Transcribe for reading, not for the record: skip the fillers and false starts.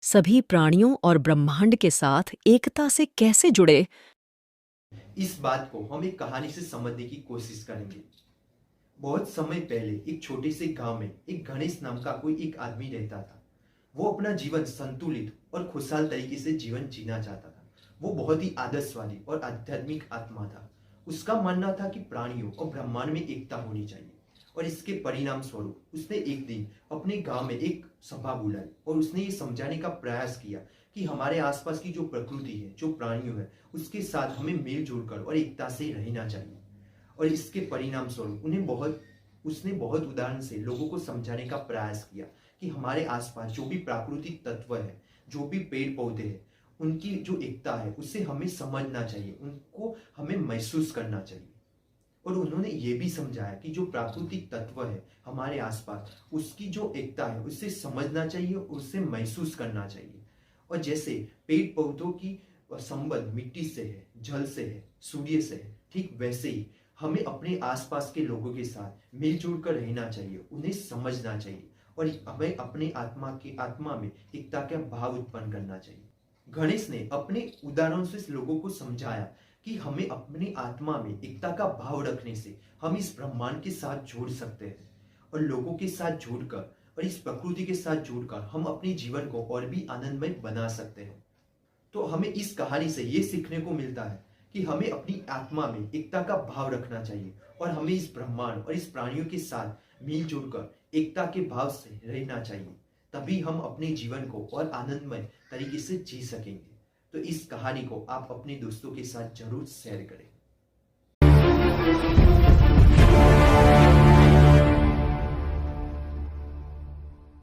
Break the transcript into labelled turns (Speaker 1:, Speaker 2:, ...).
Speaker 1: सभी प्राणियों और ब्रह्मांड के साथ एकता से कैसे जुड़े?
Speaker 2: इस बात को हम एक कहानी से समझने की कोशिश करेंगे। बहुत समय पहले एक छोटे से गांव में एक गणेश नाम का कोई एक आदमी रहता था। वो अपना जीवन संतुलित और खुशहाल तरीके से जीवन जीना चाहता था। वो बहुत ही आदर्शवादी और आध्यात्मिक आत्मा था। उसका मानना था कि प्राणियों और ब्रह्मांड में एकता होनी चाहिए। और इसके परिणाम स्वरूप उसने एक दिन अपने गांव में एक सभा बुलाई और उसने ये समझाने का प्रयास किया कि हमारे आसपास की जो प्रकृति है, जो प्राणियों है, उसके साथ हमें मिलजुल कर और एकता से रहना चाहिए। और इसके परिणाम स्वरूप उसने बहुत उदाहरण से लोगों को समझाने का प्रयास किया कि हमारे आसपास जो भी प्राकृतिक तत्व है, जो भी पेड़ पौधे हैं, उनकी जो एकता है उसे हमें समझना चाहिए, उनको हमें महसूस करना चाहिए। और उन्होंने ये भी समझाया कि जो प्राकृतिक तत्व है हमारे आसपास, उसकी जो एकता है उसे समझना चाहिए, उसे महसूस करना चाहिए। और जैसे पेड़ पौधों की संबंध मिट्टी से है, जल से है, सूर्य से है, ठीक वैसे ही हमें अपने आसपास के लोगों के साथ मिलजुल कर रहना चाहिए, उन्हें समझना चाहिए और हमें अपने आत्मा में एकता का भाव उत्पन्न करना चाहिए। गणेश ने अपने उदाहरणों से लोगों को समझाया कि हमें अपनी आत्मा में एकता का भाव रखने से हम इस ब्रह्मांड के साथ जुड़ सकते हैं और लोगों के साथ जुड़कर और इस प्रकृति के साथ जुड़कर हम अपने जीवन को और भी आनंदमय बना सकते हैं। तो हमें इस कहानी से ये सीखने को मिलता है कि हमें अपनी आत्मा में एकता का भाव रखना चाहिए और हमें इस ब्रह्मांड और इस प्राणियों के साथ मिलजुल कर एकता के भाव से रहना चाहिए। तभी हम अपने जीवन को और आनंदमय तरीके से जी सकेंगे। तो इस कहानी को आप अपने दोस्तों के साथ जरूर शेयर करें।